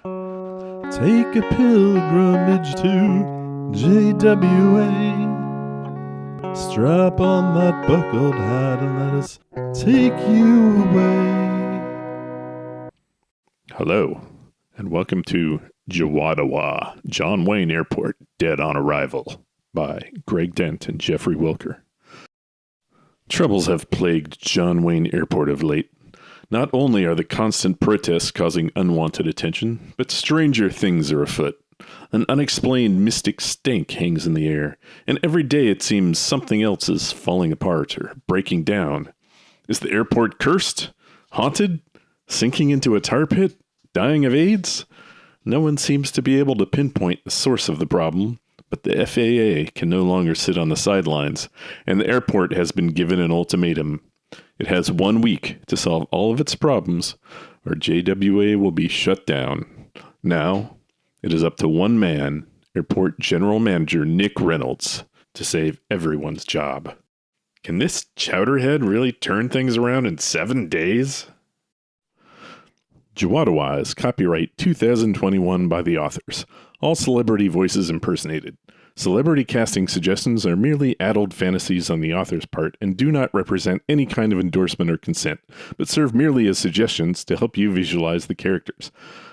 Take a pilgrimage to JWA. Strap on that buckled hat and let us take you away. Hello, and welcome to JWADOA, John Wayne Airport, Dead on Arrival, by Greg Dent and Jeffrey Wilker. Troubles have plagued John Wayne Airport of late. Not only are the constant protests causing unwanted attention, but stranger things are afoot. An unexplained mystic stank hangs in the air, and every day it seems something else is falling apart or breaking down. Is the airport cursed? Haunted? Sinking into a tar pit? Dying of AIDS? No one seems to be able to pinpoint the source of the problem, but the FAA can no longer sit on the sidelines, and the airport has been given an ultimatum. It has 1 week to solve all of its problems, or JWA will be shut down. Now, it is up to one man, Airport General Manager Nick Reynolds, to save everyone's job. Can this chowderhead really turn things around in 7 days? JWADOA is copyright 2021 by the authors. All celebrity voices impersonated. Celebrity casting suggestions are merely adult fantasies on the author's part and do not represent any kind of endorsement or consent, but serve merely as suggestions to help you visualize the characters.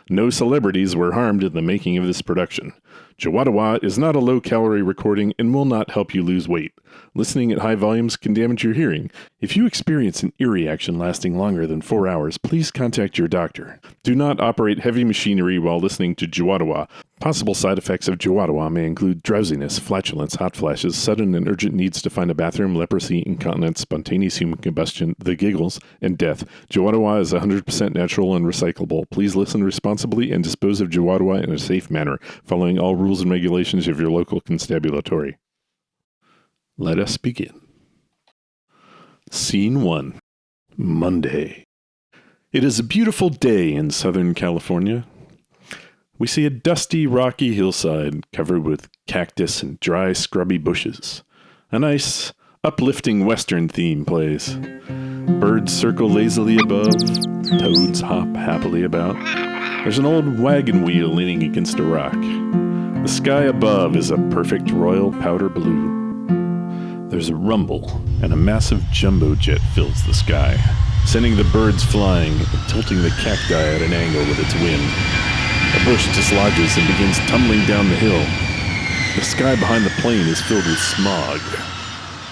No celebrities were harmed in the making of this production. JWADOA is not a low-calorie recording and will not help you lose weight. Listening at high volumes can damage your hearing. If you experience an ear reaction lasting longer than 4 hours, please contact your doctor. Do not operate heavy machinery while listening to JWADOA. Possible side effects of JWADOA may include drowsiness, flatulence, hot flashes, sudden and urgent needs to find a bathroom, leprosy, incontinence, spontaneous human combustion, the giggles, and death. JWADOA is 100% natural and recyclable. Please listen responsibly and dispose of JWADOA in a safe manner, following all rules and regulations of your local constabulary. Let us begin. Scene 1. Monday. It is a beautiful day in Southern California. We see a dusty, rocky hillside covered with cactus and dry, scrubby bushes. A nice, uplifting Western theme plays. Birds circle lazily above. Toads hop happily about. There's an old wagon wheel leaning against a rock. The sky above is a perfect royal powder blue. There's a rumble, and a massive jumbo jet fills the sky, sending the birds flying and tilting the cacti at an angle with its wind. A bush dislodges and begins tumbling down the hill. The sky behind the plane is filled with smog.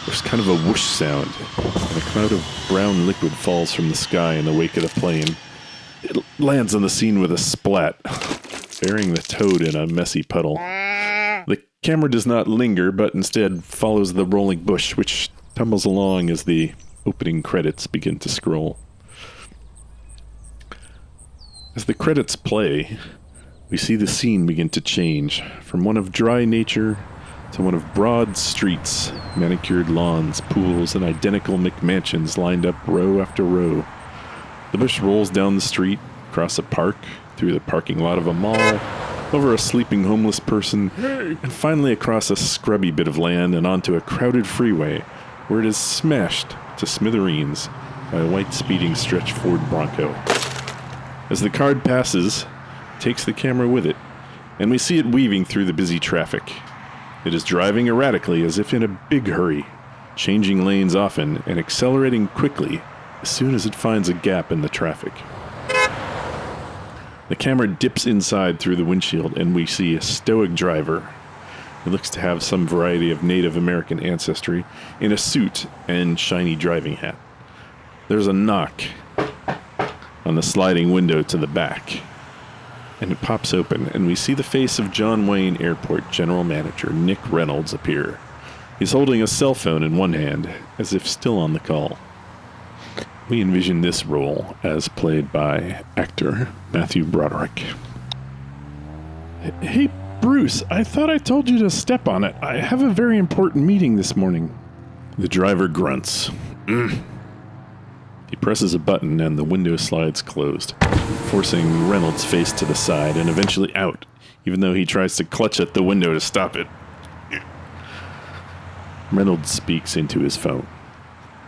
There's kind of a whoosh sound, and a cloud of brown liquid falls from the sky in the wake of the plane. It lands on the scene with a splat, burying the toad in a messy puddle. The camera does not linger, but instead follows the rolling bush, which tumbles along as the opening credits begin to scroll. As the credits play, we see the scene begin to change, from one of dry nature to one of broad streets, manicured lawns, pools, and identical McMansions lined up row after row. The bush rolls down the street, across a park, through the parking lot of a mall, over a sleeping homeless person, and finally across a scrubby bit of land and onto a crowded freeway, where it is smashed to smithereens by a white speeding stretch Ford Bronco. As the car passes, it takes the camera with it, and we see it weaving through the busy traffic. It is driving erratically as if in a big hurry, changing lanes often and accelerating quickly as soon as it finds a gap in the traffic. The camera dips inside through the windshield, and we see a stoic driver. He looks to have some variety of Native American ancestry, in a suit and shiny driving hat. There's a knock on the sliding window to the back, and it pops open, and we see the face of John Wayne Airport General Manager Nick Reynolds appear. He's holding a cell phone in one hand, as if still on the call. We envision this role as played by actor Matthew Broderick. Hey, Bruce, I thought I told you to step on it. I have a very important meeting this morning. The driver grunts. He presses a button and the window slides closed, forcing Reynolds' face to the side and eventually out, even though he tries to clutch at the window to stop it. Reynolds speaks into his phone.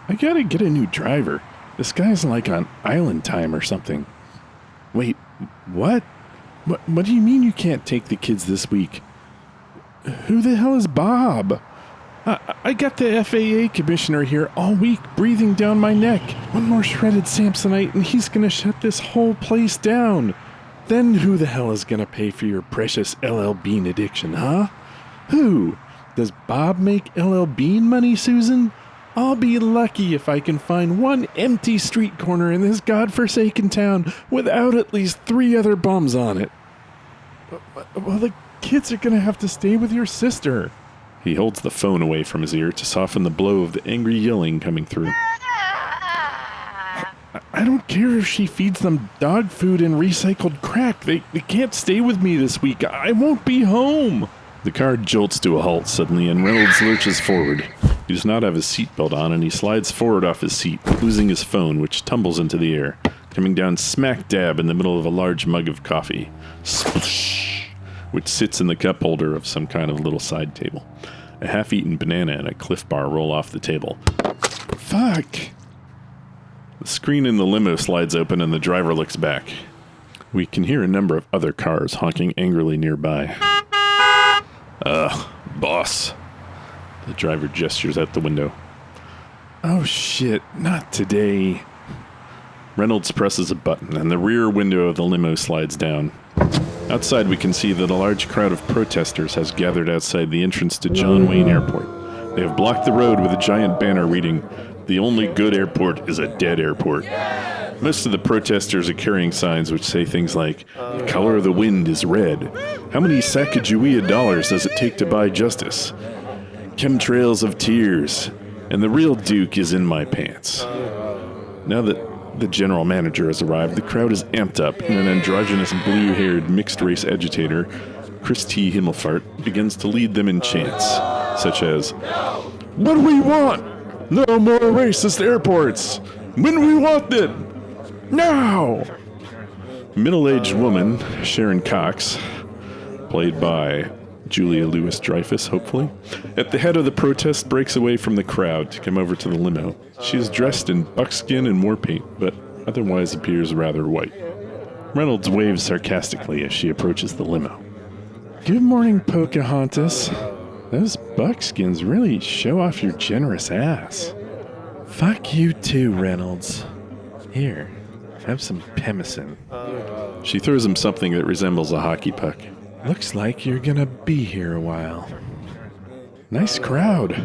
I gotta get a new driver. This guy's like on island time or something. Wait, what? What do you mean you can't take the kids this week? Who the hell is Bob? I got the FAA commissioner here all week breathing down my neck. One more shredded Samsonite and he's gonna shut this whole place down. Then who the hell is gonna pay for your precious LL Bean addiction, huh? Who? Does Bob make LL Bean money, Susan? I'll be lucky if I can find one empty street corner in this godforsaken town without at least 3 other bums on it. Well, the kids are gonna have to stay with your sister. He holds the phone away from his ear to soften the blow of the angry yelling coming through. I don't care if she feeds them dog food and recycled crack. They can't stay with me this week. I won't be home. The car jolts to a halt suddenly, and Reynolds lurches forward. He does not have his seatbelt on, and he slides forward off his seat, losing his phone, which tumbles into the air, coming down smack dab in the middle of a large mug of coffee, sploosh, which sits in the cup holder of some kind of little side table. A half-eaten banana and a Cliff Bar roll off the table. Fuck. The screen in the limo slides open, and the driver looks back. We can hear a number of other cars honking angrily nearby. Boss. The driver gestures out the window. Oh shit, not today. Reynolds presses a button, and the rear window of the limo slides down. Outside, we can see that a large crowd of protesters has gathered outside the entrance to John Wayne Airport. They have blocked the road with a giant banner reading, "The only good airport is a dead airport." Most of the protesters are carrying signs which say things like, "The color of the wind is red. How many Sacagawea dollars does it take to buy justice? Chemtrails of tears. And the real Duke is in my pants." Now that the general manager has arrived, the crowd is amped up, and an androgynous blue-haired mixed-race agitator, Chris T. Himmelfart, begins to lead them in chants, such as, "What do we want? No more racist airports! When do we want it? Now!" Middle-aged woman, Sharon Cox, played by Julia Louis-Dreyfus, hopefully, at the head of the protest, breaks away from the crowd to come over to the limo. She is dressed in buckskin and war paint, but otherwise appears rather white. Reynolds waves sarcastically as she approaches the limo. Good morning, Pocahontas. Those buckskins really show off your generous ass. Fuck you too, Reynolds. Here, have some pemmican. She throws him something that resembles a hockey puck. Looks like you're gonna be here a while. Nice crowd.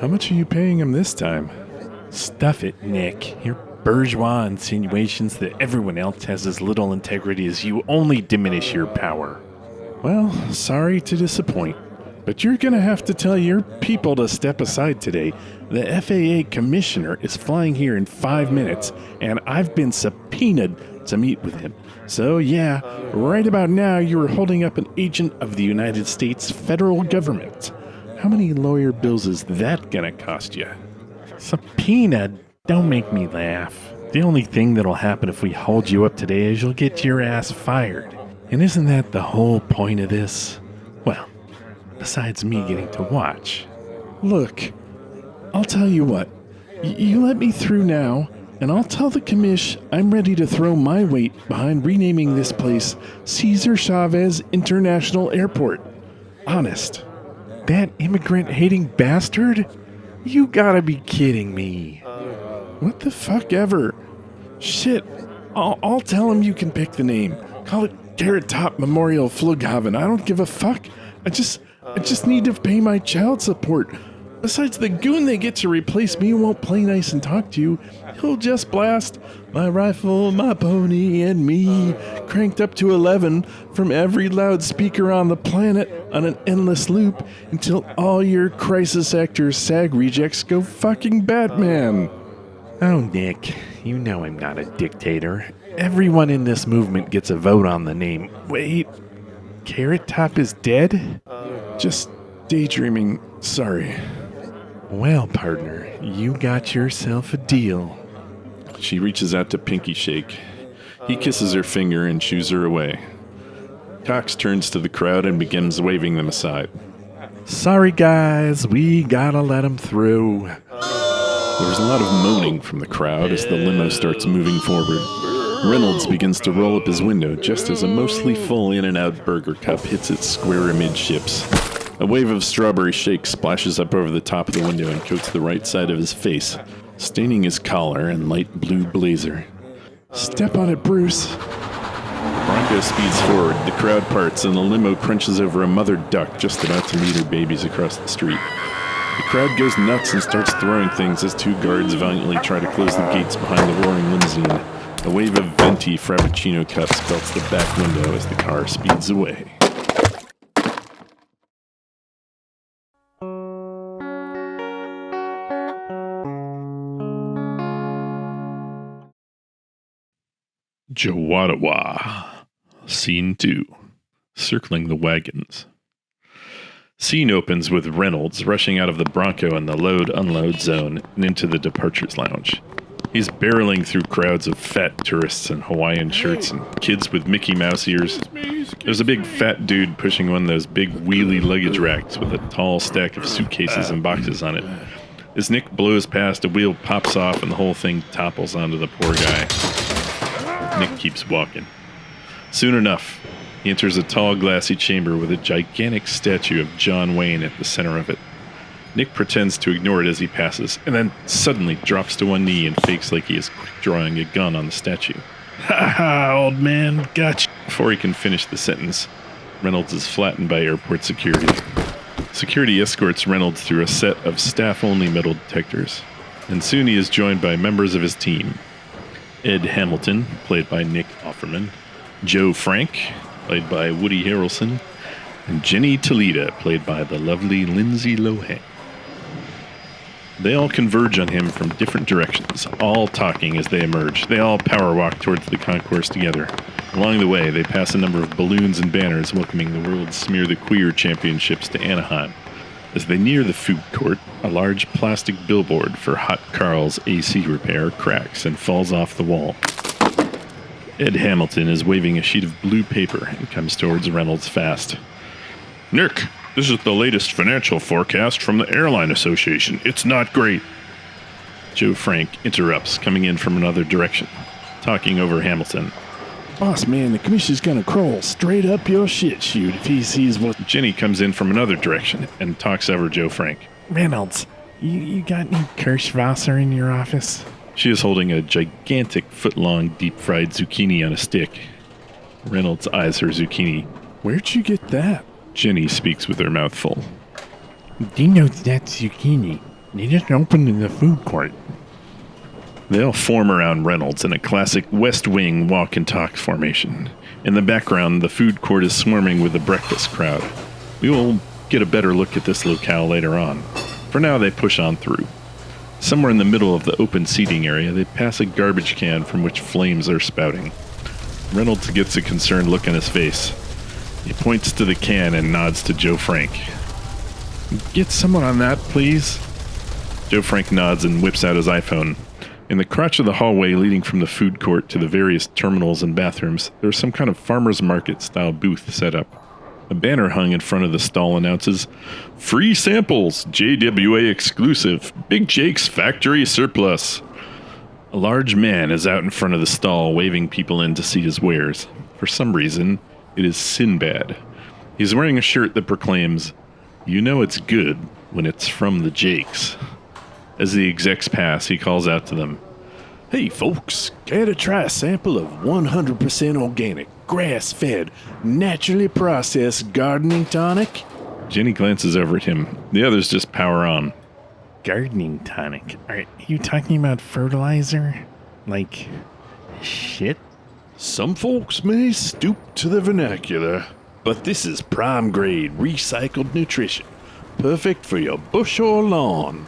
How much are you paying him this time? Stuff it, Nick. Your bourgeois insinuations that everyone else has as little integrity as you only diminish your power. Well, sorry to disappoint, but you're gonna have to tell your people to step aside today. The FAA commissioner is flying here in 5 minutes, and I've been subpoenaed to meet with him. So yeah, right about now you are holding up an agent of the United States federal government. How many lawyer bills is that gonna cost you? Subpoenaed? Don't make me laugh. The only thing that'll happen if we hold you up today is you'll get your ass fired. And isn't that the whole point of this? Well, besides me getting to watch. Look, I'll tell you what. You let me through now, and I'll tell the commish I'm ready to throw my weight behind renaming this place Cesar Chavez International Airport. Honest. That immigrant-hating bastard? You gotta be kidding me. What the fuck ever? Shit, I'll tell him you can pick the name. Call it Carrot Top Memorial Flughaven. I don't give a fuck. I just need to pay my child support. Besides, the goon they get to replace me won't play nice and talk to you. He'll just blast my rifle, my pony, and me, cranked up to 11 from every loudspeaker on the planet on an endless loop until all your crisis actors SAG rejects go fucking Batman. Oh, Nick, you know I'm not a dictator. Everyone in this movement gets a vote on the name. Wait, Carrot Top is dead? Just daydreaming, sorry. Well, partner, you got yourself a deal. She reaches out to Pinky Shake. He kisses her finger and shoos her away. Cox turns to the crowd and begins waving them aside. Sorry, guys, we gotta let him through. There's a lot of moaning from the crowd as the limo starts moving forward. Reynolds begins to roll up his window just as a mostly full In-N-Out burger cup hits its square amidships. A wave of strawberry shake splashes up over the top of the window and coats the right side of his face, staining his collar and light blue blazer. Step on it, Bruce. Bronco speeds forward, the crowd parts, and the limo crunches over a mother duck just about to lead her babies across the street. The crowd goes nuts and starts throwing things as two guards valiantly try to close the gates behind the roaring limousine. A wave of venti Frappuccino cups belts the back window as the car speeds away. JWADOA. Scene 2. Circling the wagons. Scene opens with Reynolds rushing out of the Bronco in the load-unload zone and into the departures lounge. He's barreling through crowds of fat tourists in Hawaiian shirts and kids with Mickey Mouse ears. There's a big fat dude pushing one of those big wheelie luggage racks with a tall stack of suitcases and boxes on it. As Nick blows past, a wheel pops off and the whole thing topples onto the poor guy. Nick keeps walking. Soon enough, he enters a tall, glassy chamber with a gigantic statue of John Wayne at the center of it. Nick pretends to ignore it as he passes, and then suddenly drops to one knee and fakes like he is quick-drawing a gun on the statue. "Ha ha, old man, gotcha." Before he can finish the sentence, Reynolds is flattened by airport security. Security escorts Reynolds through a set of staff-only metal detectors, and soon he is joined by members of his team. Ed Hamilton, played by Nick Offerman, Joe Frank, played by Woody Harrelson, and Jenny Toledo, played by the lovely Lindsay Lohan. They all converge on him from different directions, all talking as they emerge. They all power walk towards the concourse together. Along the way, they pass a number of balloons and banners welcoming the World Smear the Queer Championships to Anaheim. As they near the food court, a large plastic billboard for Hot Carl's AC repair cracks and falls off the wall. Ed Hamilton is waving a sheet of blue paper and comes towards Reynolds fast. "Nick, this is the latest financial forecast from the Airline Association. It's not great." Joe Frank interrupts, coming in from another direction, talking over Hamilton. Boss man, the commissioner's gonna crawl straight up your shit chute if he sees what... Jenny comes in from another direction and talks over Joe Frank. Reynolds, you got any Kirschwasser in your office? She is holding a gigantic foot-long deep-fried zucchini on a stick. Reynolds eyes her zucchini. Where'd you get that? Jenny speaks with her mouth full. Do you know that's zucchini? They just opened in the food court. They all form around Reynolds in a classic West Wing walk and talk formation. In the background, the food court is swarming with the breakfast crowd. We will get a better look at this locale later on. For now, they push on through. Somewhere in the middle of the open seating area, they pass a garbage can from which flames are spouting. Reynolds gets a concerned look on his face. He points to the can and nods to Joe Frank. "Get someone on that, please." Joe Frank nods and whips out his iPhone. In the crotch of the hallway leading from the food court to the various terminals and bathrooms, there's some kind of farmer's market-style booth set up. A banner hung in front of the stall announces, "Free samples, JWA exclusive, Big Jake's factory surplus." A large man is out in front of the stall waving people in to see his wares. For some reason, it is Sinbad. He's wearing a shirt that proclaims, "You know it's good when it's from the Jakes." As the execs pass, he calls out to them, "Hey folks, care to try a sample of 100% organic, grass-fed, naturally processed gardening tonic?" Jenny glances over at him. The others just power on. Gardening tonic? Are you talking about fertilizer? Like shit? Some folks may stoop to the vernacular, but this is prime-grade recycled nutrition. Perfect for your bush or lawn.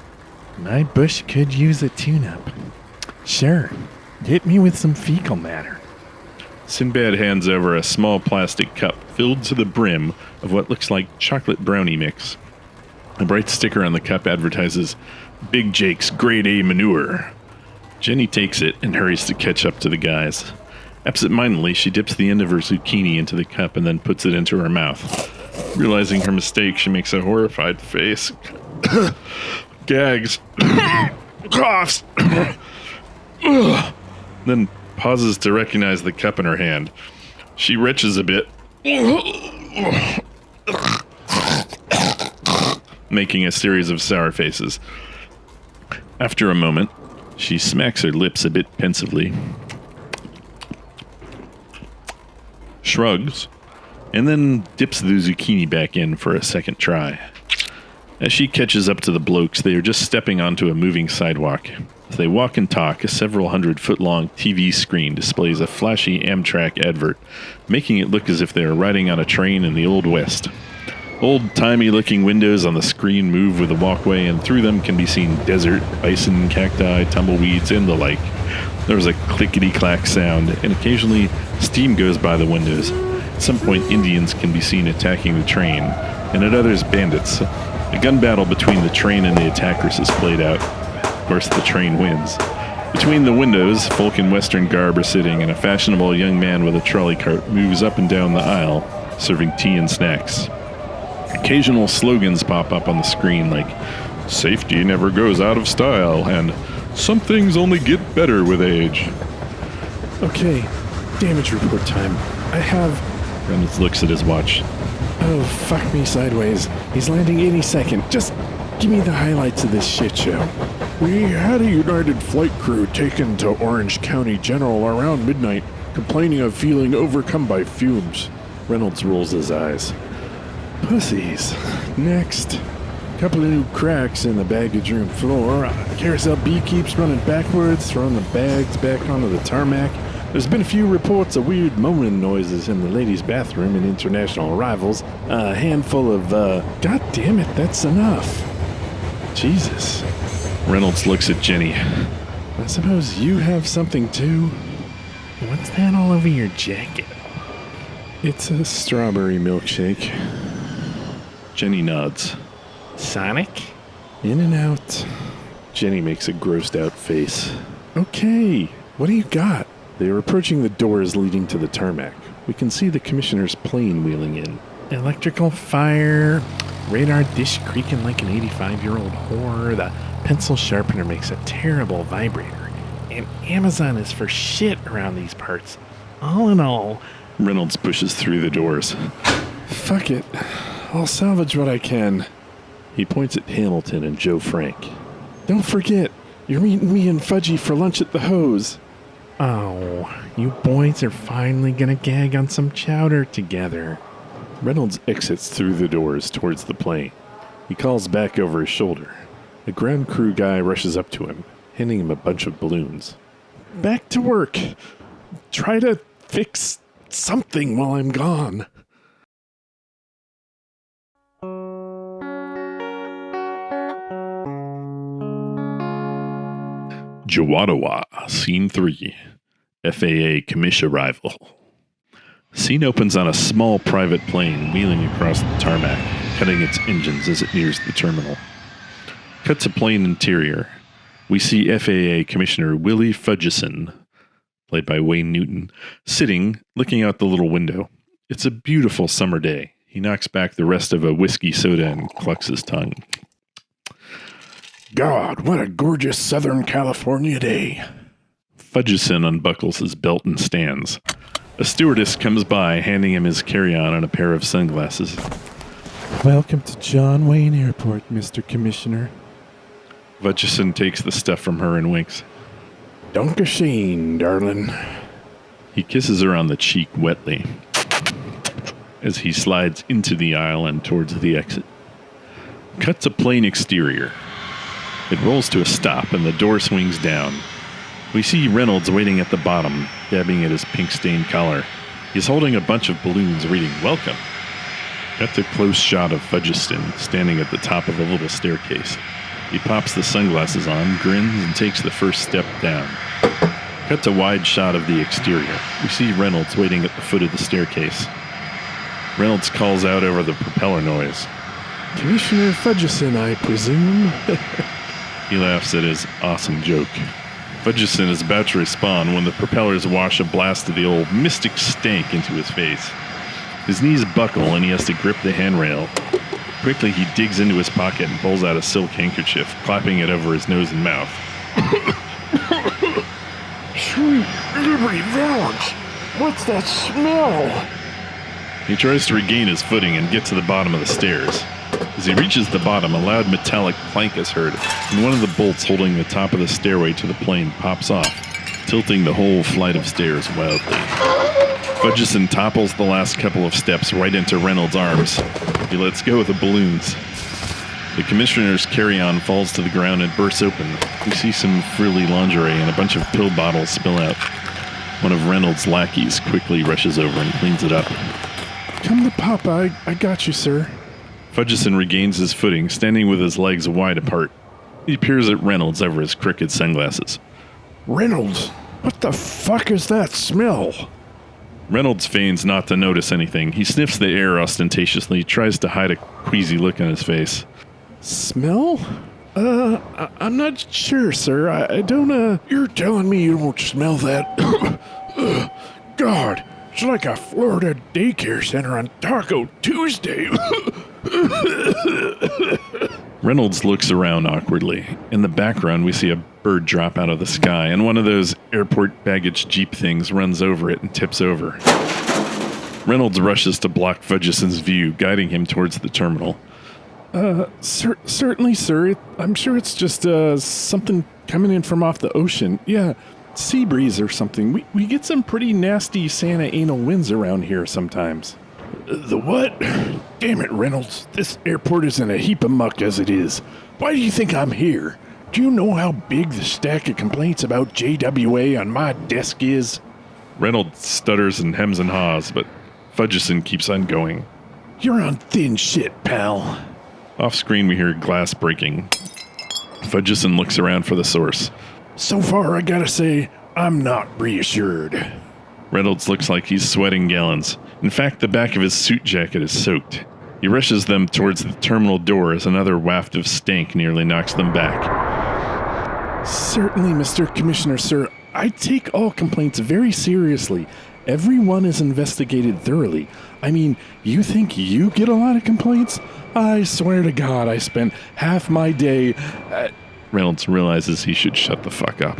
My bush could use a tune-up. Sure. Hit me with some fecal matter. Sinbad hands over a small plastic cup filled to the brim of what looks like chocolate brownie mix. A bright sticker on the cup advertises, "Big Jake's Grade A Manure." Jenny takes it and hurries to catch up to the guys. Absent-mindedly, she dips the end of her zucchini into the cup and then puts it into her mouth. Realizing her mistake, she makes a horrified face. Gags. Coughs. Then pauses to recognize the cup in her hand. She retches a bit, making a series of sour faces. After a moment, she smacks her lips a bit pensively, shrugs, and then dips the zucchini back in for a second try. As she catches up to the blokes, they are just stepping onto a moving sidewalk. As they walk and talk, a several 100-foot-long TV screen displays a flashy Amtrak advert, making it look as if they are riding on a train in the Old West. Old-timey-looking windows on the screen move with the walkway, and through them can be seen desert, bison, cacti, tumbleweeds, and the like. There is a clickety-clack sound, and occasionally steam goes by the windows. At some point, Indians can be seen attacking the train, and at others, bandits. A gun battle between the train and the attackers is played out. Of course, the train wins. Between the windows, folk in Western garb are sitting, and a fashionable young man with a trolley cart moves up and down the aisle, serving tea and snacks. Occasional slogans pop up on the screen like, "Safety never goes out of style," and "Some things only get better with age." Okay, damage report time. I have... Reynolds looks at his watch. Oh, fuck me sideways. He's landing any second. Just give me the highlights of this shit show. We had a United flight crew taken to Orange County General around midnight, complaining of feeling overcome by fumes. Reynolds rolls his eyes. Pussies. Next. Couple of new cracks in the baggage room floor. Carousel B keeps running backwards, throwing the bags back onto the tarmac. There's been a few reports of weird moaning noises in the ladies' bathroom in international arrivals. A handful of, God damn it, that's enough. Jesus. Reynolds looks at Jenny. I suppose you have something too? What's that all over your jacket? It's a strawberry milkshake. Jenny nods. Sonic? In and out. Jenny makes a grossed out face. Okay, what do you got? They are approaching the doors leading to the tarmac. We can see the commissioner's plane wheeling in. Electrical fire, radar dish creaking like an 85-year-old whore, the pencil sharpener makes a terrible vibrator, and Amazon is for shit around these parts. All in all... Reynolds pushes through the doors. Fuck it. I'll salvage what I can. He points at Hamilton and Joe Frank. Don't forget, you're meeting me and Fudgy for lunch at the Hose. Oh, you boys are finally gonna gag on some chowder together. Reynolds exits through the doors towards the plane. He calls back over his shoulder. A ground crew guy rushes up to him, handing him a bunch of balloons. Back to work. Try to fix something while I'm gone. JWADOA, Scene 3. FAA commission arrival. Scene opens on a small private plane wheeling across the tarmac, cutting its engines as it nears the terminal. Cut to plane interior. We see FAA Commissioner Willie Fudgeson, played by Wayne Newton, sitting, looking out the little window. It's a beautiful summer day. He knocks back the rest of a whiskey soda and clucks his tongue. God, what a gorgeous Southern California day. Fudgeson unbuckles his belt and stands. A stewardess comes by, handing him his carry-on and a pair of sunglasses. Welcome to John Wayne Airport, Mr. Commissioner. Fudgeson takes the stuff from her and winks. Dankeschön, darling. He kisses her on the cheek wetly as he slides into the aisle and towards the exit. Cut to plane exterior. It rolls to a stop and the door swings down. We see Reynolds waiting at the bottom, dabbing at his pink-stained collar. He's holding a bunch of balloons reading, "Welcome." Cut a close shot of Fudgeson standing at the top of a little staircase. He pops the sunglasses on, grins, and takes the first step down. Cut to wide shot of the exterior. We see Reynolds waiting at the foot of the staircase. Reynolds calls out over the propeller noise. Commissioner Fudgeson, I presume? He laughs at his awesome joke. Fudgeson is about to respond when the propellers wash a blast of the old mystic stank into his face. His knees buckle and he has to grip the handrail. Quickly, he digs into his pocket and pulls out a silk handkerchief, clapping it over his nose and mouth. Sweet Liberty Valance! What's that smell? He tries to regain his footing and get to the bottom of the stairs. As he reaches the bottom, a loud metallic clank is heard, and one of the bolts holding the top of the stairway to the plane pops off, tilting the whole flight of stairs wildly. Fudgeson topples the last couple of steps right into Reynolds' arms. He lets go of the balloons. The commissioner's carry-on falls to the ground and bursts open. We see some frilly lingerie and a bunch of pill bottles spill out. One of Reynolds' lackeys quickly rushes over and cleans it up. Come to Papa, I got you, sir. Fudgeson regains his footing, standing with his legs wide apart. He peers at Reynolds over his crooked sunglasses. Reynolds, what the fuck is that smell? Reynolds feigns not to notice anything. He sniffs the air ostentatiously, tries to hide a queasy look on his face. Smell? I'm not sure, sir. I don't, You're telling me you don't smell that? God, it's like a Florida daycare center on Taco Tuesday. Reynolds looks around awkwardly. In the background, we see a bird drop out of the sky, and one of those airport baggage jeep things runs over it and tips over. Reynolds rushes to block Fudgeson's view, guiding him towards the terminal. certainly, sir. I'm sure it's just, something coming in from off the ocean. Yeah, sea breeze or something. We get some pretty nasty Santa anal winds around here sometimes. The what? Damn it, Reynolds. This airport is in a heap of muck as it is. Why do you think I'm here? Do you know how big the stack of complaints about JWA on my desk is? Reynolds stutters and hems and haws, but Fudgeson keeps on going. You're on thin shit, pal. Off-screen, we hear glass breaking. Fudgeson looks around for the source. So far, I gotta say, I'm not reassured. Reynolds looks like he's sweating gallons. In fact, the back of his suit jacket is soaked. He rushes them towards the terminal door as another waft of stank nearly knocks them back. Certainly, Mr. Commissioner, sir. I take all complaints very seriously. Everyone is investigated thoroughly. I mean, you think you get a lot of complaints? I swear to God, I spent half my day... Reynolds realizes he should shut the fuck up.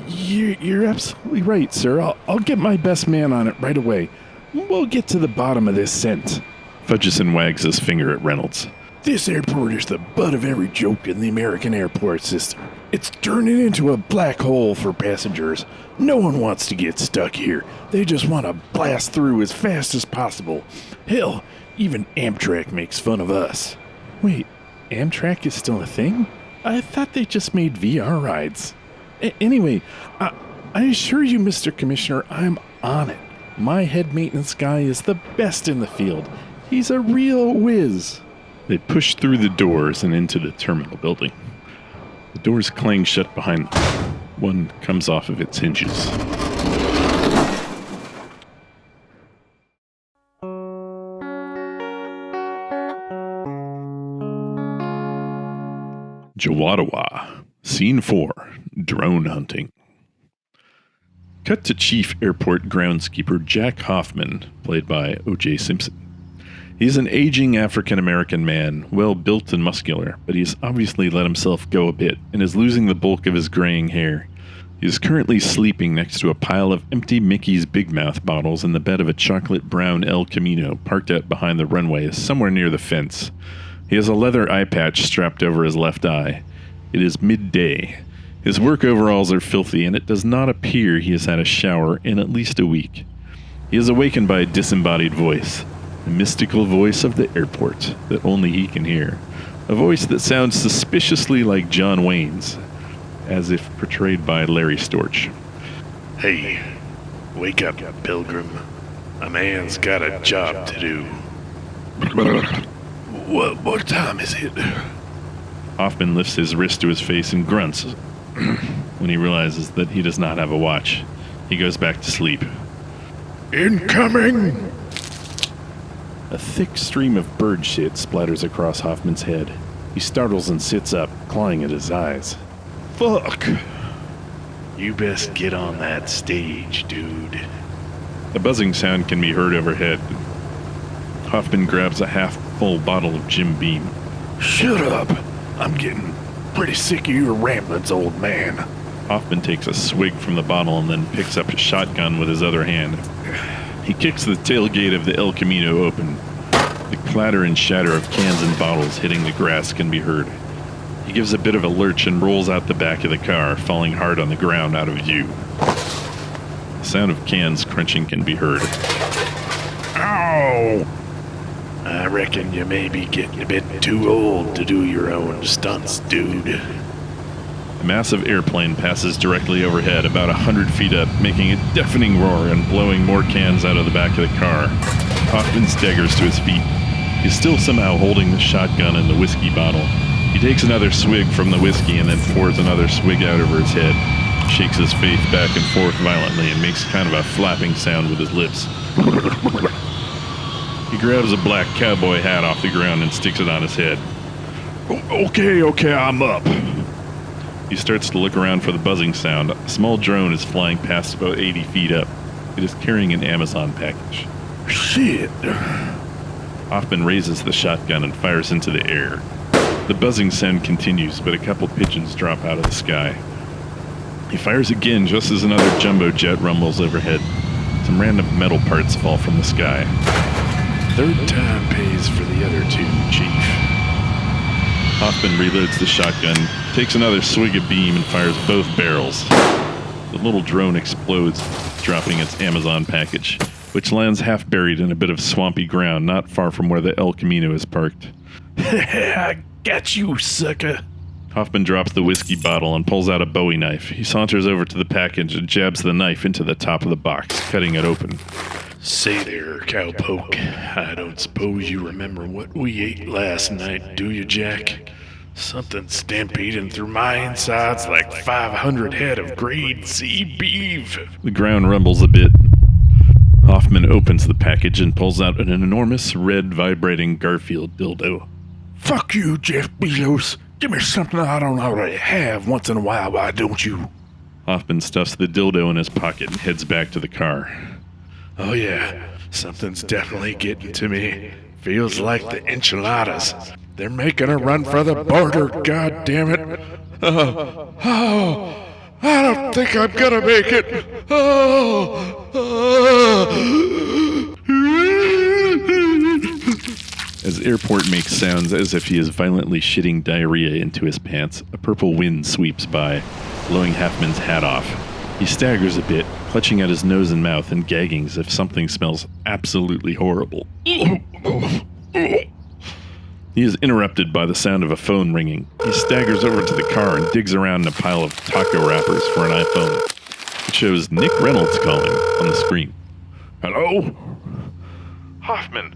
You're absolutely right, sir. I'll get my best man on it right away. We'll get to the bottom of this scent. Fudgeson wags his finger at Reynolds. This airport is the butt of every joke in the American airport system. It's turning into a black hole for passengers. No one wants to get stuck here. They just want to blast through as fast as possible. Hell, even Amtrak makes fun of us. Wait, Amtrak is still a thing? I thought they just made VR rides. Anyway, I assure you, Mr. Commissioner, I'm on it. My head maintenance guy is the best in the field. He's a real whiz. They push through the doors and into the terminal building. The doors clang shut behind them. One comes off of its hinges. JWADOA, Scene 4, Drone Hunting. Cut to Chief Airport Groundskeeper Jack Hoffman, played by O.J. Simpson. He's an aging African-American man, well built and muscular, but he's obviously let himself go a bit and is losing the bulk of his graying hair. He is currently sleeping next to a pile of empty Mickey's Big Mouth bottles in the bed of a chocolate-brown El Camino parked out behind the runway somewhere near the fence. He has a leather eye patch strapped over his left eye. It is midday. His work overalls are filthy, and it does not appear he has had a shower in at least a week. He is awakened by a disembodied voice, the mystical voice of the airport that only he can hear. A voice that sounds suspiciously like John Wayne's, as if portrayed by Larry Storch. Hey, wake up, pilgrim. A man's got a job to do. What time is it? Hoffman lifts his wrist to his face and grunts when he realizes that he does not have a watch. He goes back to sleep. Incoming! A thick stream of bird shit splatters across Hoffman's head. He startles and sits up, clawing at his eyes. Fuck! You best get on that stage, dude. A buzzing sound can be heard overhead. Hoffman grabs a half-full bottle of Jim Beam. Shut up! I'm getting pretty sick of your ramblings, old man. Hoffman takes a swig from the bottle and then picks up his shotgun with his other hand. He kicks the tailgate of the El Camino open. The clatter and shatter of cans and bottles hitting the grass can be heard. He gives a bit of a lurch and rolls out the back of the car, falling hard on the ground out of view. The sound of cans crunching can be heard. Ow! I reckon you may be getting a bit too old to do your own stunts, dude. A massive airplane passes directly overhead, about 100 feet up, making a deafening roar and blowing more cans out of the back of the car. Hoffman staggers to his feet. He's still somehow holding the shotgun and the whiskey bottle. He takes another swig from the whiskey and then pours another swig out over his head. Shakes his face back and forth violently and makes kind of a flapping sound with his lips. He grabs a black cowboy hat off the ground and sticks it on his head. Okay, I'm up. He starts to look around for the buzzing sound. A small drone is flying past about 80 feet up. It is carrying an Amazon package. Shit. Hoffman raises the shotgun and fires into the air. The buzzing sound continues, but a couple pigeons drop out of the sky. He fires again just as another jumbo jet rumbles overhead. Some random metal parts fall from the sky. Third time pays for the other two, Chief. Hoffman reloads the shotgun, takes another swig of beam, and fires both barrels. The little drone explodes, dropping its Amazon package, which lands half buried in a bit of swampy ground not far from where the El Camino is parked. I got you, sucker. Hoffman drops the whiskey bottle and pulls out a Bowie knife. He saunters over to the package and jabs the knife into the top of the box, cutting it open. Say there, cowpoke. I don't suppose you remember what we ate last night, do you, Jack? Something stampeding through my insides like 500 head of grade C beef. The ground rumbles a bit. Hoffman opens the package and pulls out an enormous, red, vibrating Garfield dildo. Fuck you, Jeff Bezos. Give me something I don't already have once in a while, why don't you? Hoffman stuffs the dildo in his pocket and heads back to the car. Oh yeah, something's definitely getting to me. Feels like the enchiladas. They're making a run for the border, god damn it. I don't think I'm gonna make it. As Airport makes sounds as if he is violently shitting diarrhea into his pants, a purple wind sweeps by, blowing Hoffman's hat off. He staggers a bit, clutching at his nose and mouth and gagging as if something smells absolutely horrible. He is interrupted by the sound of a phone ringing. He staggers over to the car and digs around in a pile of taco wrappers for an iPhone. It shows Nick Reynolds calling on the screen. Hello? Hoffman,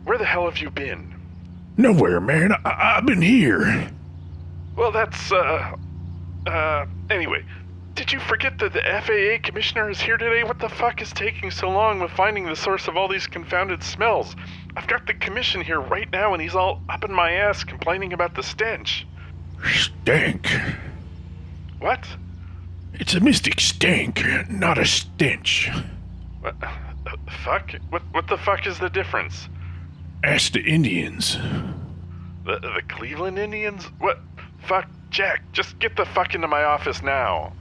where the hell have you been? Nowhere, man. I've been here. Well, that's, anyway, did you forget that the FAA commissioner is here today? What the fuck is taking so long with finding the source of all these confounded smells? I've got the commission here right now and he's all up in my ass complaining about the stench. Stank. What? It's a mystic stank, not a stench. What fuck? What the fuck is the difference? Ask the Indians. The Cleveland Indians? What? Fuck, Jack, just get the fuck into my office now.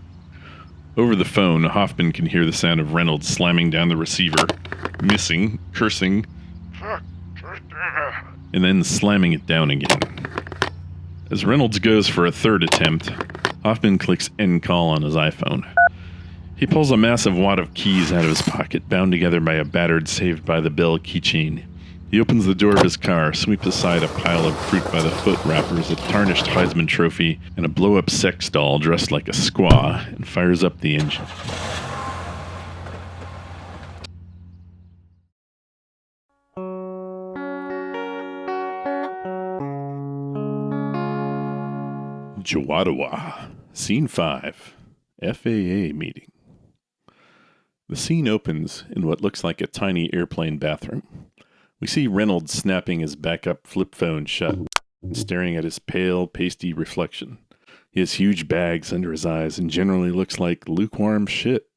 Over the phone, Hoffman can hear the sound of Reynolds slamming down the receiver, missing, cursing, Fuck. and then slamming it down again. As Reynolds goes for a third attempt, Hoffman clicks end call on his iPhone. He pulls a massive wad of keys out of his pocket, bound together by a battered Saved by the Bell keychain. He opens the door of his car, sweeps aside a pile of fruit by the foot wrappers, a tarnished Heisman trophy, and a blow-up sex doll dressed like a squaw, and fires up the engine. JWADOA, Scene 5, FAA meeting. The scene opens in what looks like a tiny airplane bathroom. We see Reynolds snapping his backup flip phone shut and staring at his pale, pasty reflection. He has huge bags under his eyes and generally looks like lukewarm shit.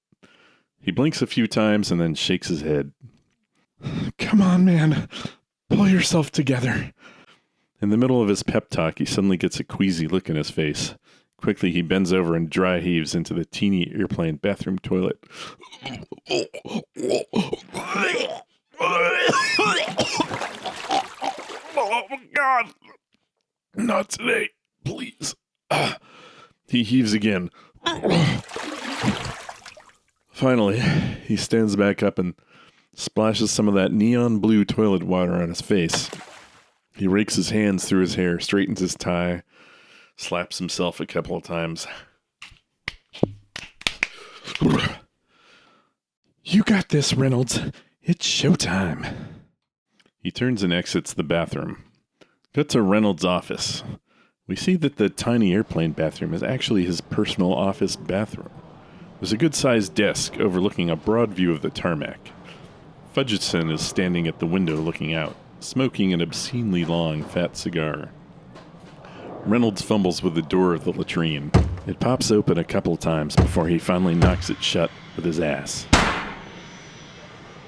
He blinks a few times and then shakes his head. Come on, man. Pull yourself together. In the middle of his pep talk, he suddenly gets a queasy look in his face, Quickly, he bends over and dry heaves into the teeny airplane bathroom toilet. Oh, God. Not today. Please. He heaves again. Finally, he stands back up and splashes some of that neon blue toilet water on his face. He rakes his hands through his hair, straightens his tie, slaps himself a couple of times. You got this, Reynolds. It's showtime. He turns and exits the bathroom. Cut to Reynolds' office. We see that the tiny airplane bathroom is actually his personal office bathroom. There's a good-sized desk overlooking a broad view of the tarmac. Fudgeson is standing at the window looking out, smoking an obscenely long, fat cigar. Reynolds fumbles with the door of the latrine. It pops open a couple times before he finally knocks it shut with his ass.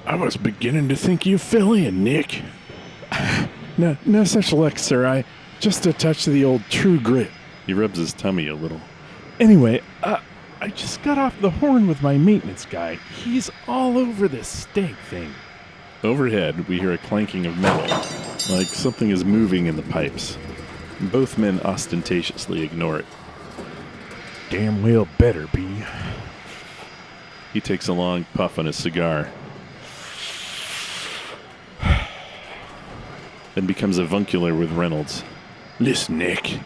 I was beginning to think you fell in, Nick. No such luck, sir. I just a touch of the old True Grit. He rubs his tummy a little. Anyway, I just got off the horn with my maintenance guy. He's all over this Stank thing. Overhead, we hear a clanking of metal, like something is moving in the pipes. Both men ostentatiously ignore it. Damn well better be. He takes a long puff on his cigar, then becomes avuncular with Reynolds. Listen, Nick,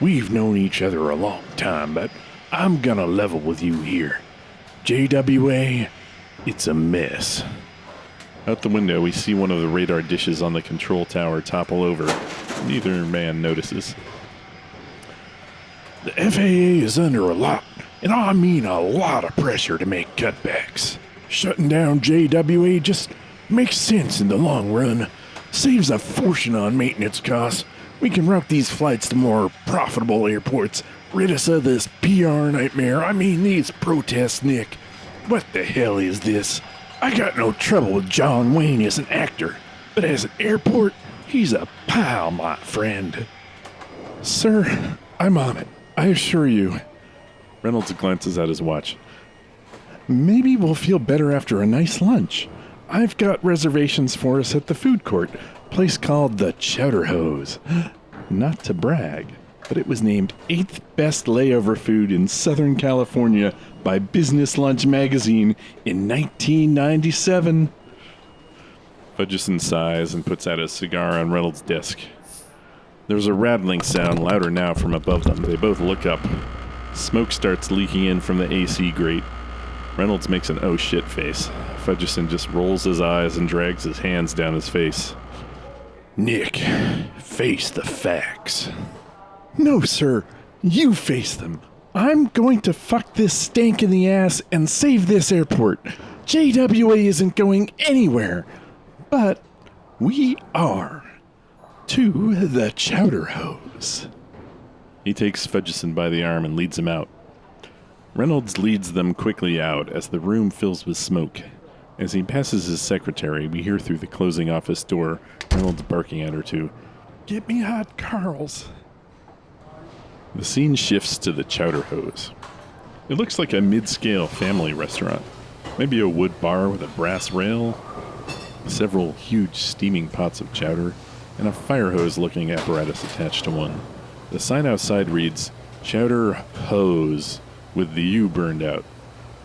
we've known each other a long time, but I'm gonna level with you here. JWA, it's a mess. Out the window, we see one of the radar dishes on the control tower topple over. Neither man notices. The FAA is under a lot, and I mean a lot of pressure to make cutbacks. Shutting down JWA just makes sense in the long run. Saves a fortune on maintenance costs. We can route these flights to more profitable airports. Rid us of this PR nightmare. I mean, these protests, Nick. What the hell is this? I got no trouble with John Wayne as an actor, but as an airport, he's a pal, my friend. Sir, I'm on it. I assure you. Reynolds glances at his watch. Maybe we'll feel better after a nice lunch. I've got reservations for us at the food court, place called the Chowder Hose. Not to brag, but it was named 8th best layover food in Southern California by Business Lunch magazine in 1997. Fudgeson sighs and puts out his cigar on Reynolds' desk. There's a rattling sound, louder now from above them. They both look up. Smoke starts leaking in from the AC grate. Reynolds makes an oh shit face. Fudgeson just rolls his eyes and drags his hands down his face. Nick, face the facts. No, sir. You face them. I'm going to fuck this Stank in the ass and save this airport. JWA isn't going anywhere. But we are. To the Chowder Hose. He takes Fudgeson by the arm and leads him out. Reynolds leads them quickly out as the room fills with smoke. As he passes his secretary, we hear through the closing office door Reynolds barking at her to, "Get me hot Carls." The scene shifts to the Chowder Hose. It looks like a mid-scale family restaurant. Maybe a wood bar with a brass rail, several huge steaming pots of chowder, and a fire hose-looking apparatus attached to one. The sign outside reads, Chowder Hose, with the U burned out.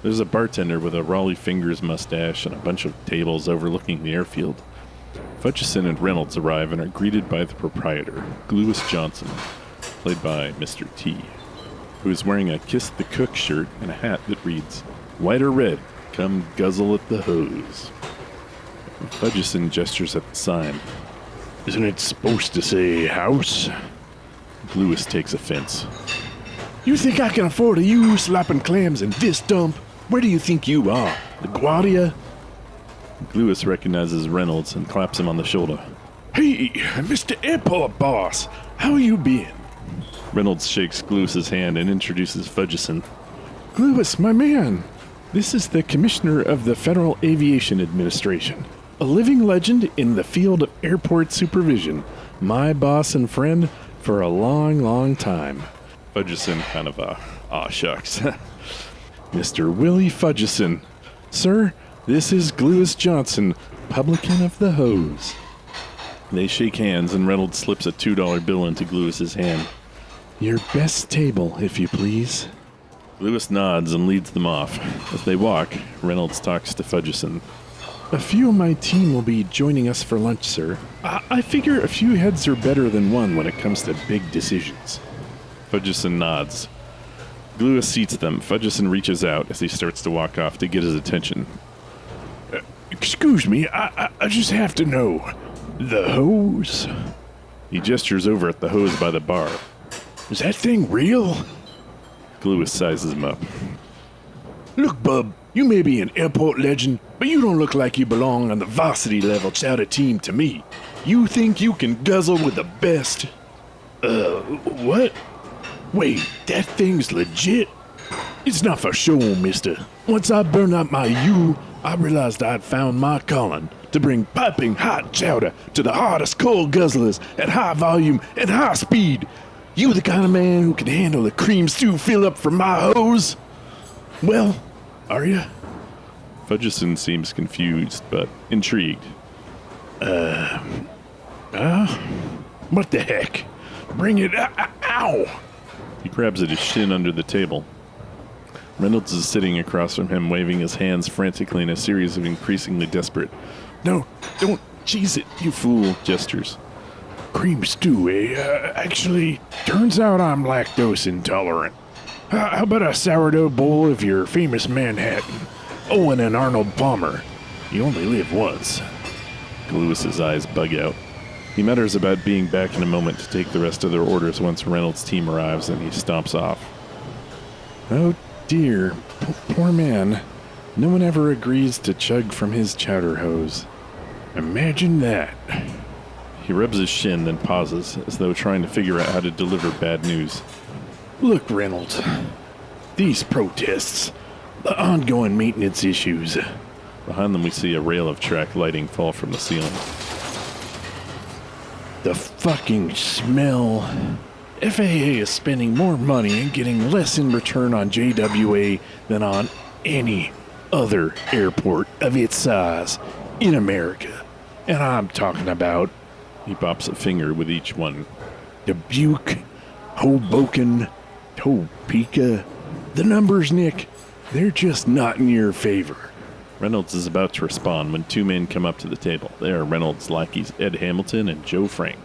There's a bartender with a Raleigh Fingers mustache and a bunch of tables overlooking the airfield. Fudgeson and Reynolds arrive and are greeted by the proprietor, Lewis Johnson, played by Mr. T, who is wearing a Kiss the Cook shirt and a hat that reads, White or red, come guzzle at the hose. Fudgeson gestures at the sign. Isn't it supposed to say house? Lewis takes offense. You think I can afford you slapping clams in this dump? Where do you think you are? LaGuardia? Lewis recognizes Reynolds and claps him on the shoulder. Hey, Mr. Airport Boss, how you been? Reynolds shakes Lewis's hand and introduces Fudgeson. Lewis, my man. This is the Commissioner of the Federal Aviation Administration, a living legend in the field of airport supervision, my boss and friend for a long, long time. Fudgeson kind of, aw shucks. Mr. Willie Fudgeson. Sir, this is Glewis Johnson, publican of the hose. They shake hands, and Reynolds slips a $2 bill into Glewis's hand. Your best table, if you please. Glewis nods and leads them off. As they walk, Reynolds talks to Fudgeson. A few of my team will be joining us for lunch, sir. I figure a few heads are better than one when it comes to big decisions. Fudgeson nods. Glewis seats them. Fudgeson reaches out as he starts to walk off to get his attention. Excuse me, I just have to know. The hose? He gestures over at the hose by the bar. Is that thing real? Glewis sizes him up. Look, bub, you may be an airport legend, but you don't look like you belong on the varsity level chowder team to me. You think you can guzzle with the best? What? Wait, that thing's legit? It's not for show, mister. Once I burned out my I realized I'd found my calling to bring piping hot chowder to the hardest coal guzzlers at high volume and high speed. You the kind of man who can handle a cream stew fill up from my hose? Well, are you? Fudgeson seems confused, but intrigued. What the heck? Bring it, ow! He grabs at his shin under the table. Reynolds is sitting across from him, waving his hands frantically in a series of increasingly desperate, "No, don't cheese it, you fool," gestures. Cream stew, eh? Actually, turns out I'm lactose intolerant. How about a sourdough bowl of your famous Manhattan? Owen and Arnold Palmer. You only live once. Glewis's eyes bug out. He mutters about being back in a moment to take the rest of their orders once Reynolds' team arrives, and he stomps off. Oh dear, poor man. No one ever agrees to chug from his chowder hose. Imagine that. He rubs his shin, then pauses, as though trying to figure out how to deliver bad news. Look, Reynolds, these protests, the ongoing maintenance issues. Behind them we see a rail of track lighting fall from the ceiling. The fucking smell. FAA is spending more money and getting less in return on JWA than on any other airport of its size in America. And I'm talking about He pops a finger with each one. Dubuque, Hoboken, Topeka. The numbers, Nick, they're just not in your favor. Reynolds is about to respond when two men come up to the table. They are Reynolds' lackeys Ed Hamilton and Joe Frank.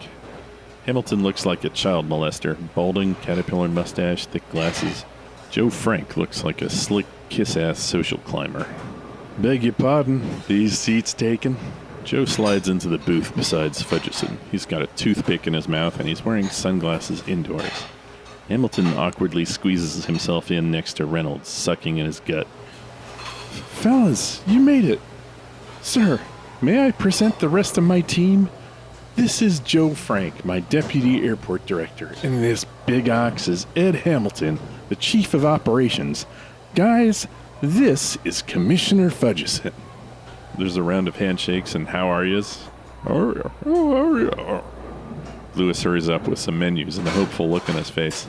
Hamilton looks like a child molester, balding, caterpillar mustache, thick glasses. Joe Frank looks like a slick, kiss-ass social climber. Beg your pardon, these seats taken? Joe slides into the booth beside Fudgeson. He's got a toothpick in his mouth and he's wearing sunglasses indoors. Hamilton awkwardly squeezes himself in next to Reynolds, sucking in his gut. Fellas, you made it. Sir, may I present the rest of my team? This is Joe Frank, my deputy airport director, and this big ox is Ed Hamilton, the chief of operations. Guys, this is Commissioner Fudgeson. There's a round of handshakes and how are yous. Lewis hurries up with some menus and a hopeful look on his face.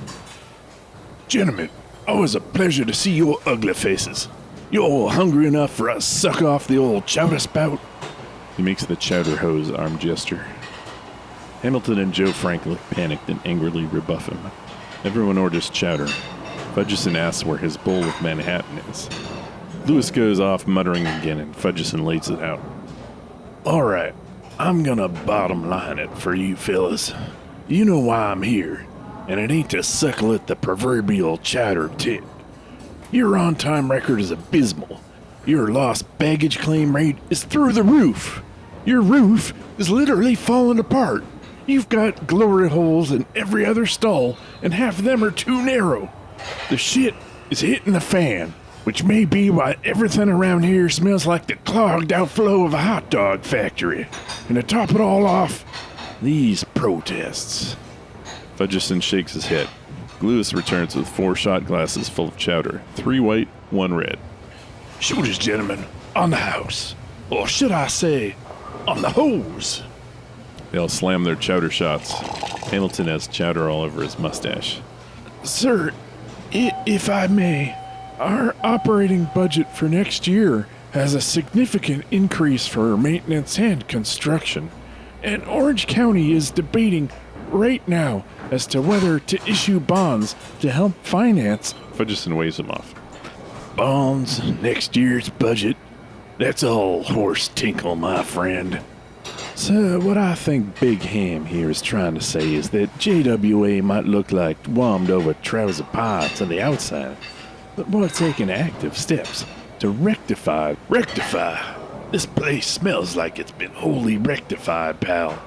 Gentlemen, always a pleasure to see your ugly faces. You all hungry enough for a suck off the old chowder spout? He makes the chowder hose arm gesture. Hamilton and Joe Frank look panicked and angrily rebuff him. Everyone orders chowder. Fudgeson asks where his bowl of Manhattan is. Lewis goes off muttering again, and Fudgeson lays it out. All right, I'm gonna bottom line it for you fellas. You know why I'm here, and it ain't to suckle at the proverbial chowder tit. Your on-time record is abysmal. Your lost baggage claim rate is through the roof. Your roof is literally falling apart. You've got glory holes in every other stall, and half of them are too narrow. The shit is hitting the fan, which may be why everything around here smells like the clogged outflow of a hot dog factory. And to top it all off, these protests. Fudgeson shakes his head. Lewis returns with 4 shot glasses full of chowder, 3 white, 1 red. Shooters, gentlemen, on the house. Or should I say, on the hose. They all slam their chowder shots. Hamilton has chowder all over his mustache. Sir, if I may, our operating budget for next year has a significant increase for maintenance and construction. And Orange County is debating right now as to whether to issue bonds to help finance. Fudgeson waves him off. Bonds, next year's budget. That's all horse tinkle, my friend. So what I think Big Ham here is trying to say is that JWA might look like warmed over trouser parts on the outside, but we're taking active steps to rectify. Rectify? This place smells like it's been wholly rectified, pal.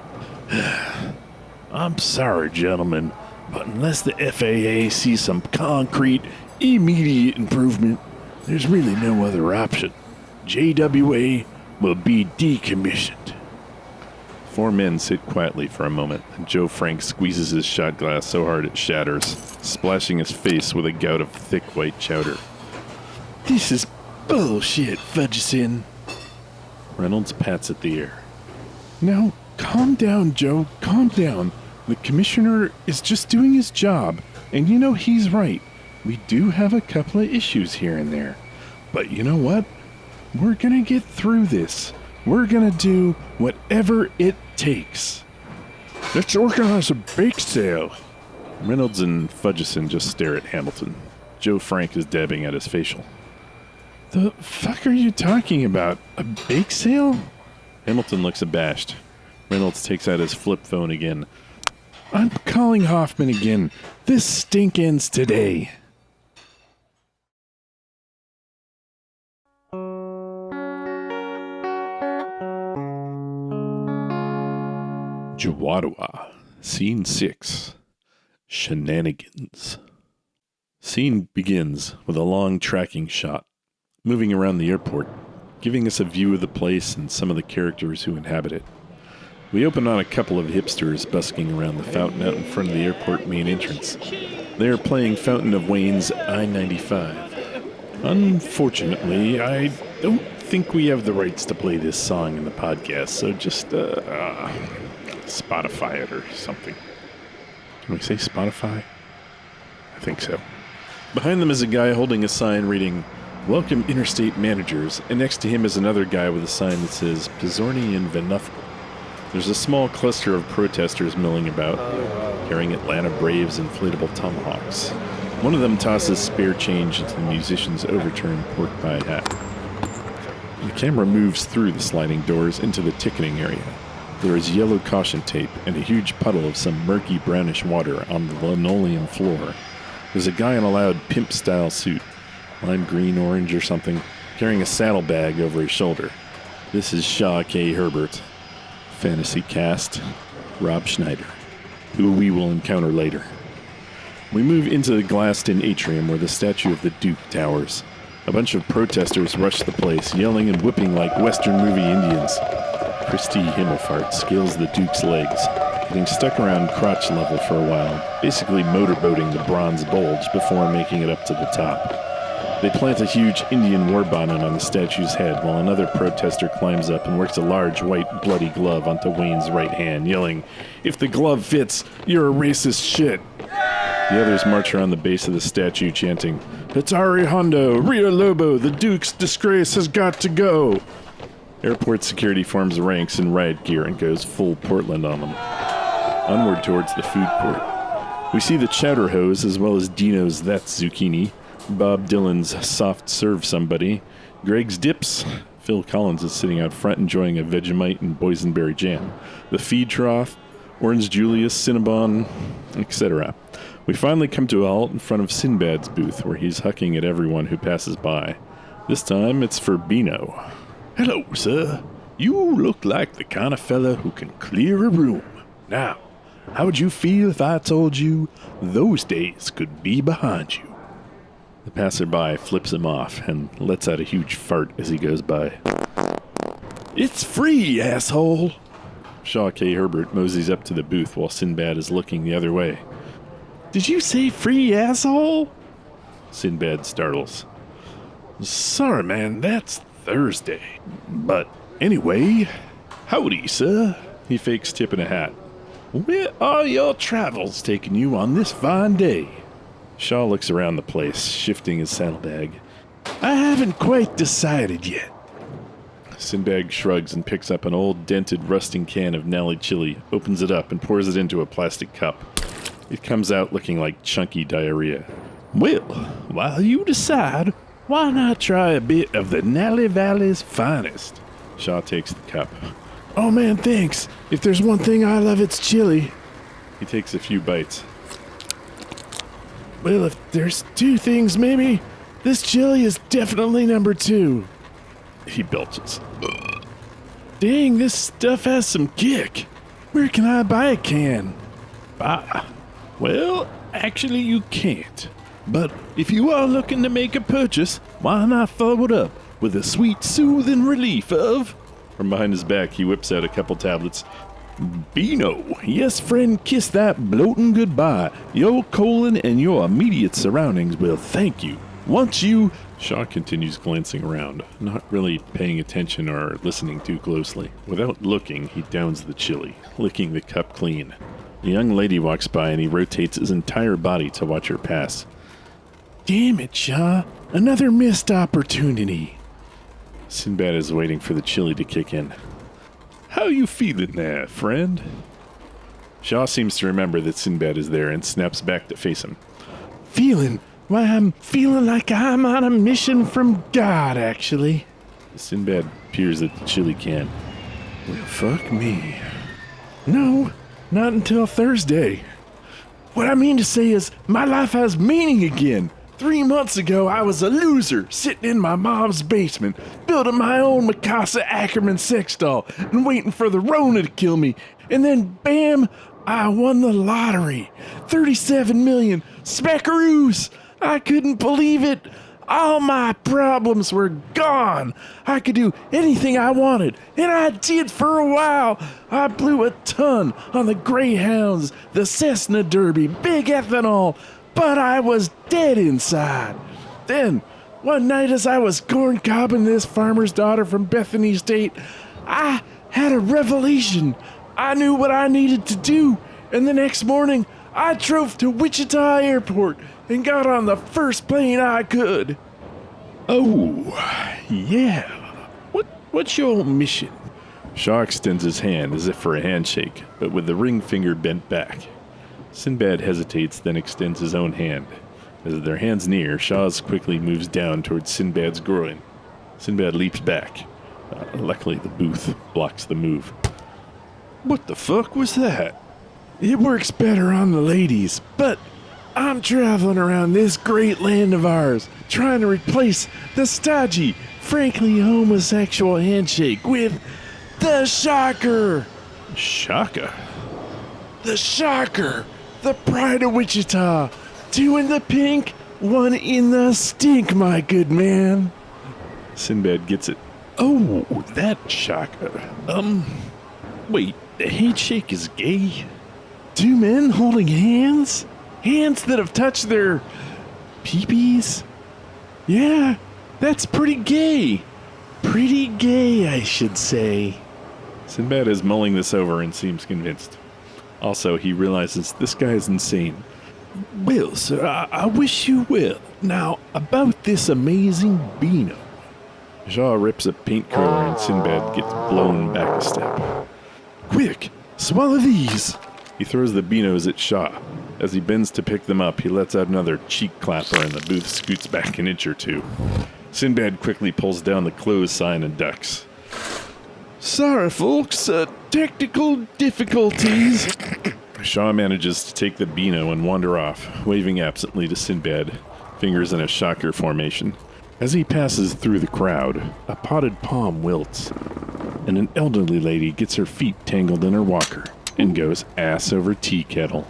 I'm sorry, gentlemen, but unless the FAA sees some concrete, immediate improvement, there's really no other option. JWA will be decommissioned. 4 men sit quietly for a moment, and Joe Frank squeezes his shot glass so hard it shatters, splashing his face with a gout of thick white chowder. This is bullshit, Fudgeson. Reynolds pats at the air. Now, calm down, Joe, calm down. The commissioner is just doing his job, and you know he's right. We do have a couple of issues here and there. But you know what? We're gonna get through this. We're gonna do whatever it takes. Let's organize a bake sale. Reynolds and Fudgeson just stare at Hamilton. Joe Frank is dabbing at his facial. The fuck are you talking about? A bake sale? Hamilton looks abashed. Reynolds takes out his flip phone again. I'm calling Hoffman again. This stink ends today. JWADOA. Scene 6. Shenanigans. Scene begins with a long tracking shot, moving around the airport, giving us a view of the place and some of the characters who inhabit it. We open on a couple of hipsters busking around the fountain out in front of the airport main entrance. They are playing Fountain of Wayne's I-95. Unfortunately, I don't think we have the rights to play this song in the podcast, so just, Spotify it or something. Can we say Spotify? I think so. Behind them is a guy holding a sign reading, "Welcome Interstate Managers," and next to him is another guy with a sign that says, "Pizzorni and Venufco." There's a small cluster of protesters milling about, carrying Atlanta Braves inflatable tomahawks. One of them tosses spare change into the musician's overturned pork pie hat. The camera moves through the sliding doors into the ticketing area. There is yellow caution tape and a huge puddle of some murky brownish water on the linoleum floor. There's a guy in a loud pimp-style suit, lime green, orange or something, carrying a saddlebag over his shoulder. This is Shaw K. Herbert. Fantasy cast, Rob Schneider, who we will encounter later. We move into the glassed-in atrium where the statue of the Duke towers. A bunch of protesters rush the place, yelling and whipping like Western movie Indians. Christy Himmelfart scales the Duke's legs, getting stuck around crotch level for a while, basically motorboating the bronze bulge before making it up to the top. They plant a huge Indian war bonnet on the statue's head while another protester climbs up and works a large white bloody glove onto Wayne's right hand, yelling, "If the glove fits, you're a racist shit." The others march around the base of the statue chanting, "Atari Hondo, Rio Lobo, the Duke's disgrace has got to go." Airport security forms ranks in riot gear and goes full Portland on them. Onward towards the food court. We see the chowder hose as well as Dino's That's Zucchini, Bob Dylan's Soft Serve Somebody, Greg's Dips. Phil Collins is sitting out front enjoying a Vegemite and boysenberry jam, the feed trough, Orange Julius, Cinnabon, etc. We finally come to a halt in front of Sinbad's booth where he's hucking at everyone who passes by. This time it's for Beano. Hello, sir. You look like the kind of fella who can clear a room. Now, how would you feel if I told you those days could be behind you? The passerby flips him off and lets out a huge fart as he goes by. It's free, asshole! Shaw K. Herbert moseys up to the booth while Sinbad is looking the other way. Did you say free, asshole? Sinbad startles. Sorry, man, that's Thursday. But anyway, howdy, sir. He fakes tipping a hat. Where are your travels taking you on this fine day? Shaw looks around the place, shifting his saddlebag. I haven't quite decided yet. Sinbad shrugs and picks up an old, dented, rusting can of Nelly chili, opens it up, and pours it into a plastic cup. It comes out looking like chunky diarrhea. Well, while you decide, why not try a bit of the Nally Valley's finest? Shaw takes the cup. Oh man, thanks. If there's one thing I love, it's chili. He takes a few bites. Well, if there's two things, maybe, this chili is definitely number 2. He belches. Dang, this stuff has some kick. Where can I buy a can? Well, actually you can't. But if you are looking to make a purchase, why not follow it up with a sweet, soothing relief of... From behind his back, he whips out a couple tablets. Beano. Yes, friend, kiss that bloating goodbye. Your colon and your immediate surroundings will thank you. Once you... Shaw continues glancing around, not really paying attention or listening too closely. Without looking, he downs the chili, licking the cup clean. A young lady walks by and he rotates his entire body to watch her pass. Damn it, Shaw. Another missed opportunity. Sinbad is waiting for the chili to kick in. How you feeling there, friend? Shaw seems to remember that Sinbad is there and snaps back to face him. Feeling? Why, I'm feeling like I'm on a mission from God, actually. Sinbad peers at the chili can. Well, fuck me. No, not until Thursday. What I mean to say is, my life has meaning again. 3 months ago, I was a loser, sitting in my mom's basement, building my own Mikasa Ackerman sex doll, and waiting for the Rona to kill me. And then, bam, I won the lottery. 37 million. Smackaroos! I couldn't believe it. All my problems were gone. I could do anything I wanted, and I did for a while. I blew a ton on the Greyhounds, the Cessna Derby, big ethanol, but I was dead inside. Then, one night as I was corncobbing this farmer's daughter from Bethany State, I had a revelation. I knew what I needed to do, and the next morning, I drove to Wichita Airport and got on the first plane I could. Oh, yeah. What's your mission? Shaw extends his hand as if for a handshake, but with the ring finger bent back. Sinbad hesitates, then extends his own hand. As their hands near, Shaw's quickly moves down towards Sinbad's groin. Sinbad leaps back. Luckily, the booth blocks the move. What the fuck was that? It works better on the ladies, but I'm traveling around this great land of ours, trying to replace the stodgy, frankly homosexual handshake with the Shocker. Shaka? The Shocker, the pride of Wichita. 2 in the pink, 1 in the stink, my good man. Sinbad gets it. Oh, that Shocker. Wait, the handshake is gay? 2 men holding hands? Hands that have touched their peepees? Yeah, that's pretty gay. Pretty gay, I should say. Sinbad is mulling this over and seems convinced. Also, he realizes this guy is insane. Well, sir, I wish you well. Now, about this amazing Beano. Shaw rips a paint curler and Sinbad gets blown back a step. Quick, swallow these. He throws the Beanos at Shaw. As he bends to pick them up, he lets out another cheek clapper and the booth scoots back an inch or 2. Sinbad quickly pulls down the close sign and ducks. Sorry, folks, technical difficulties. Shaw manages to take the Beano and wander off, waving absently to Sinbad, fingers in a Shocker formation. As he passes through the crowd, a potted palm wilts, and an elderly lady gets her feet tangled in her walker and goes ass over tea kettle.